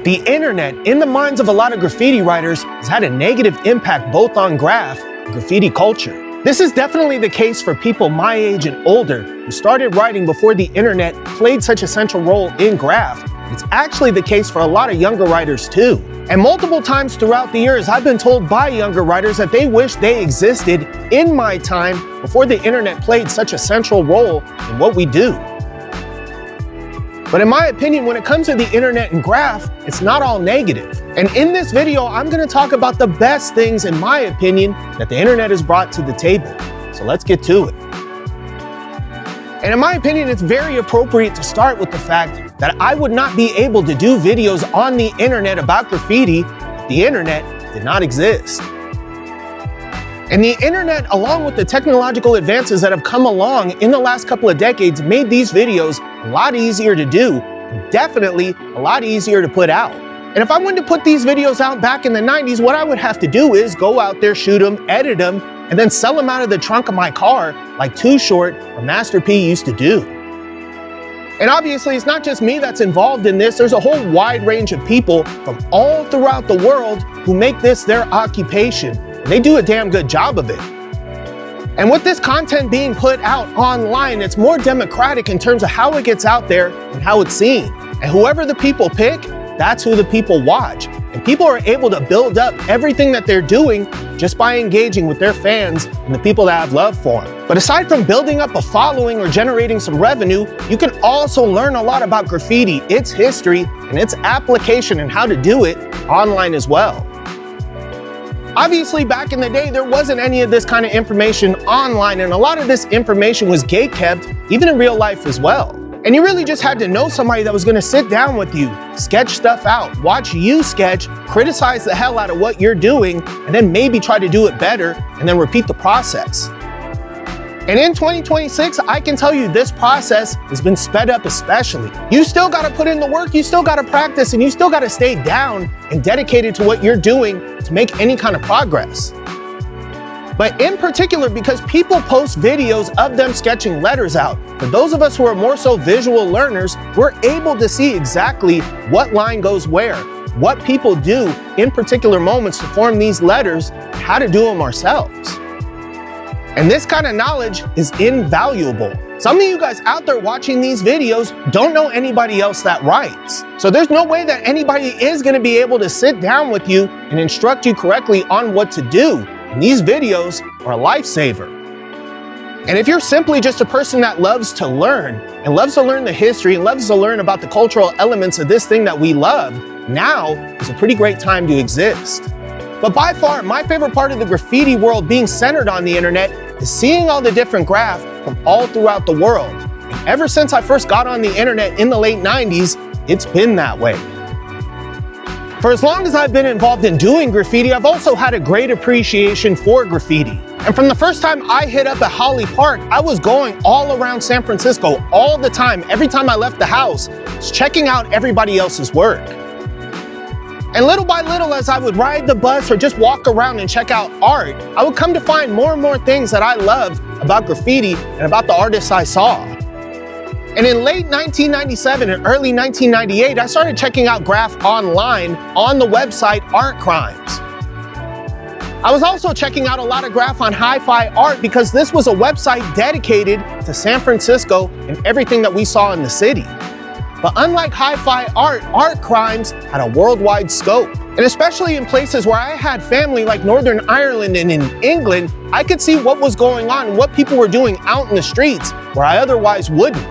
The internet, in the minds of a lot of graffiti writers, has had a negative impact both on Graff and graffiti culture. This is definitely the case for people my age and older who started writing before the internet played such a central role in Graff. It's actually the case for a lot of younger writers too. And multiple times throughout the years, I've been told by younger writers that they wish they existed in my time before the internet played such a central role in what we do. But in my opinion, when it comes to the internet and Graff, it's not all negative. And in this video, I'm gonna talk about the best things, in my opinion, that the internet has brought to the table. So let's get to it. And in my opinion, it's very appropriate to start with the fact that I would not be able to do videos on the internet about graffiti if the internet did not exist. And the internet, along with the technological advances that have come along in the last couple of decades, made these videos a lot easier to do, and definitely a lot easier to put out. And if I wanted to put these videos out back in the 90s, what I would have to do is go out there, shoot them, edit them, and then sell them out of the trunk of my car like Too Short or Master P used to do. And obviously, it's not just me that's involved in this. There's a whole wide range of people from all throughout the world who make this their occupation. They do a damn good job of it. And with this content being put out online, it's more democratic in terms of how it gets out there and how it's seen. And whoever the people pick, that's who the people watch. And people are able to build up everything that they're doing just by engaging with their fans and the people that have love for them. But aside from building up a following or generating some revenue, you can also learn a lot about graffiti, its history, and its application and how to do it online as well. Obviously, back in the day, there wasn't any of this kind of information online, and a lot of this information was gatekept, even in real life as well. And you really just had to know somebody that was gonna sit down with you, sketch stuff out, watch you sketch, criticize the hell out of what you're doing, and then maybe try to do it better, and then repeat the process. And in 2026, I can tell you this process has been sped up especially. You still gotta put in the work, you still gotta practice, and you still gotta stay down and dedicated to what you're doing to make any kind of progress. But in particular, because people post videos of them sketching letters out, for those of us who are more so visual learners, we're able to see exactly what line goes where, what people do in particular moments to form these letters, how to do them ourselves. And this kind of knowledge is invaluable. Some of you guys out there watching these videos don't know anybody else that writes. So there's no way that anybody is gonna be able to sit down with you and instruct you correctly on what to do. And these videos are a lifesaver. And if you're simply just a person that loves to learn, and loves to learn the history, and loves to learn about the cultural elements of this thing that we love, now is a pretty great time to exist. But by far, my favorite part of the graffiti world being centered on the internet is seeing all the different graff from all throughout the world. And ever since I first got on the internet in the late 90s, it's been that way. For as long as I've been involved in doing graffiti, I've also had a great appreciation for graffiti. And from the first time I hit up at Holly Park, I was going all around San Francisco all the time. Every time I left the house, just checking out everybody else's work. And little by little, as I would ride the bus or just walk around and check out art, I would come to find more and more things that I loved about graffiti and about the artists I saw. And in late 1997 and early 1998, I started checking out Graff online on the website Art Crimes. I was also checking out a lot of Graff on Hi-Fi Art because this was a website dedicated to San Francisco and everything that we saw in the city. But unlike Hi-Fi Art, Art Crimes had a worldwide scope. And especially in places where I had family like Northern Ireland and in England, I could see what was going on and what people were doing out in the streets where I otherwise wouldn't.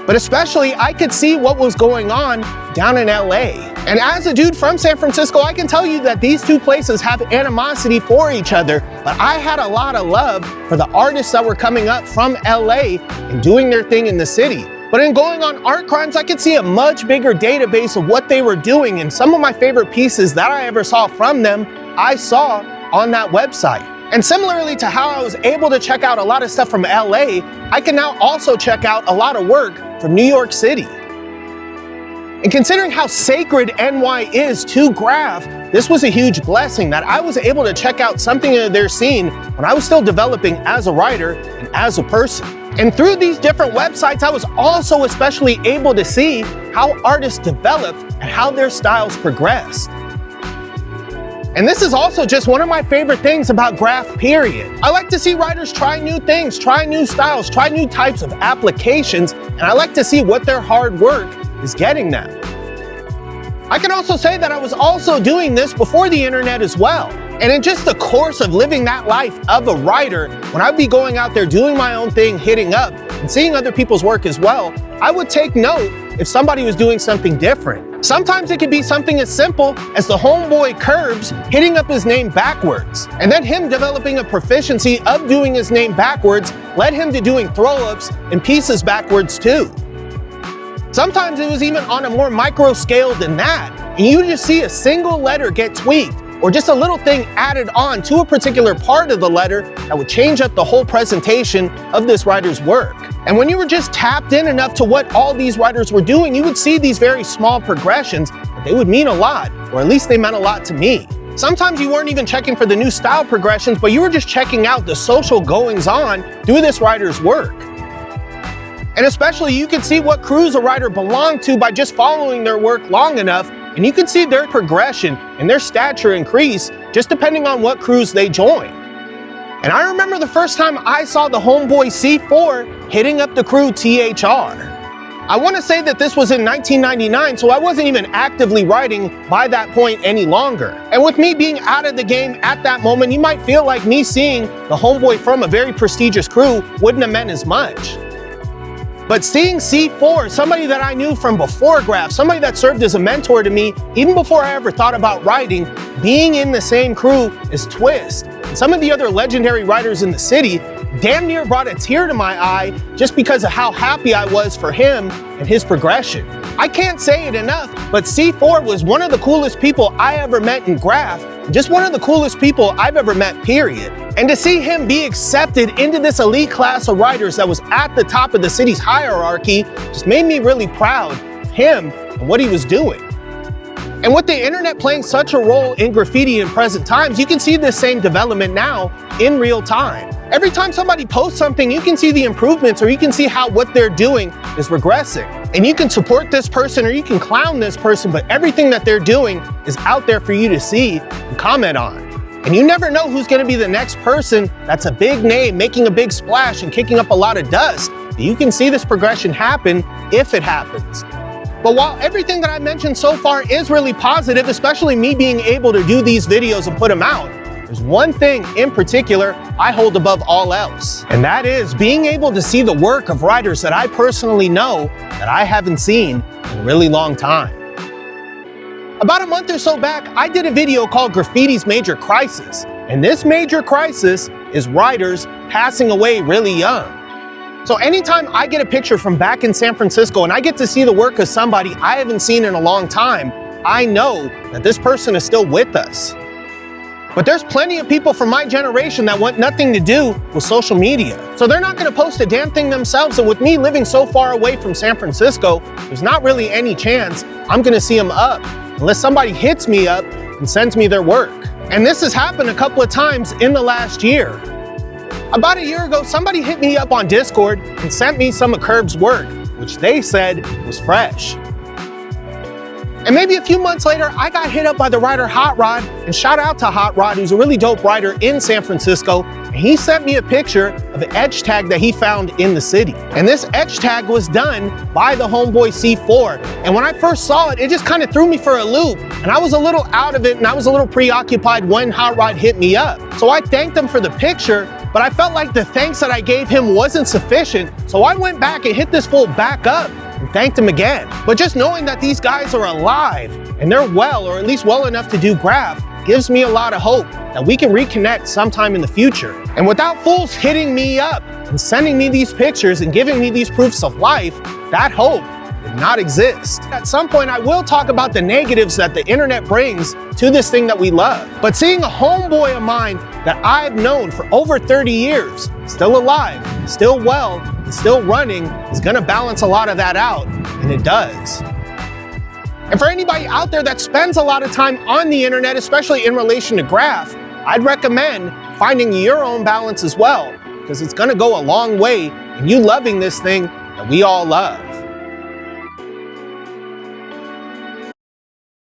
But especially, I could see what was going on down in LA. And as a dude from San Francisco, I can tell you that these two places have animosity for each other, but I had a lot of love for the artists that were coming up from LA and doing their thing in the city. But in going on Art Crimes, I could see a much bigger database of what they were doing, and some of my favorite pieces that I ever saw from them, I saw on that website. And similarly to how I was able to check out a lot of stuff from LA, I can now also check out a lot of work from New York City. And considering how sacred NY is to Graff, this was a huge blessing that I was able to check out something of their scene when I was still developing as a writer and as a person. And through these different websites, I was also especially able to see how artists developed and how their styles progressed. And this is also just one of my favorite things about Graff, period. I like to see writers try new things, try new styles, try new types of applications, and I like to see what their hard work is getting them. I can also say that I was also doing this before the internet as well. And in just the course of living that life of a writer, when I'd be going out there doing my own thing, hitting up, and seeing other people's work as well, I would take note if somebody was doing something different. Sometimes it could be something as simple as the homeboy Curbs hitting up his name backwards. And then him developing a proficiency of doing his name backwards led him to doing throw-ups and pieces backwards too. Sometimes it was even on a more micro scale than that, and you just see a single letter get tweaked, or just a little thing added on to a particular part of the letter that would change up the whole presentation of this writer's work. And when you were just tapped in enough to what all these writers were doing, you would see these very small progressions, but they would mean a lot, or at least they meant a lot to me. Sometimes you weren't even checking for the new style progressions, but you were just checking out the social goings-on through this writer's work. And especially you could see what crews a writer belonged to by just following their work long enough, and you could see their progression and their stature increase just depending on what crews they joined. And I remember the first time I saw the homeboy C4 hitting up the crew THR. I want to say that this was in 1999, so I wasn't even actively writing by that point any longer. And with me being out of the game at that moment, you might feel like me seeing the homeboy from a very prestigious crew wouldn't have meant as much. But seeing C4, somebody that I knew from before Graff, somebody that served as a mentor to me, even before I ever thought about writing, being in the same crew as Twist, and some of the other legendary writers in the city, damn near brought a tear to my eye just because of how happy I was for him and his progression. I can't say it enough, but C4 was one of the coolest people I ever met in Graff, just one of the coolest people I've ever met, period. And to see him be accepted into this elite class of writers that was at the top of the city's hierarchy just made me really proud of him and what he was doing. And with the internet playing such a role in graffiti in present times, you can see this same development now in real time. Every time somebody posts something, you can see the improvements, or you can see how what they're doing is regressing. And you can support this person or you can clown this person, but everything that they're doing is out there for you to see and comment on. And you never know who's gonna be the next person that's a big name, making a big splash and kicking up a lot of dust. But you can see this progression happen if it happens. But while everything that I mentioned so far is really positive, especially me being able to do these videos and put them out, there's one thing in particular I hold above all else. And that is being able to see the work of writers that I personally know that I haven't seen in a really long time. About a month or so back, I did a video called Graffiti's Major Crisis. And this major crisis is writers passing away really young. So anytime I get a picture from back in San Francisco and I get to see the work of somebody I haven't seen in a long time, I know that this person is still with us. But there's plenty of people from my generation that want nothing to do with social media. So they're not gonna post a damn thing themselves, and with me living so far away from San Francisco, there's not really any chance I'm gonna see them up unless somebody hits me up and sends me their work. And this has happened a couple of times in the last year. About a year ago, somebody hit me up on Discord and sent me some of Curb's work, which they said was fresh. And maybe a few months later, I got hit up by the writer Hot Rod, and shout out to Hot Rod, who's a really dope writer in San Francisco, and he sent me a picture of an edge tag that he found in the city. And this edge tag was done by the homeboy C4. And when I first saw it, it just kind of threw me for a loop, and I was a little out of it, and I was a little preoccupied when Hot Rod hit me up. So I thanked him for the picture, but I felt like the thanks that I gave him wasn't sufficient, so I went back and hit this fool back up and thanked him again. But just knowing that these guys are alive and they're well, or at least well enough to do Graff, gives me a lot of hope that we can reconnect sometime in the future. And without fools hitting me up and sending me these pictures and giving me these proofs of life, that hope did not exist. At some point, I will talk about the negatives that the internet brings to this thing that we love. But seeing a homeboy of mine that I've known for over 30 years, still alive, still well, and still running, is gonna balance a lot of that out, and it does. And for anybody out there that spends a lot of time on the internet, especially in relation to Graff, I'd recommend finding your own balance as well, because it's gonna go a long way and you loving this thing that we all love.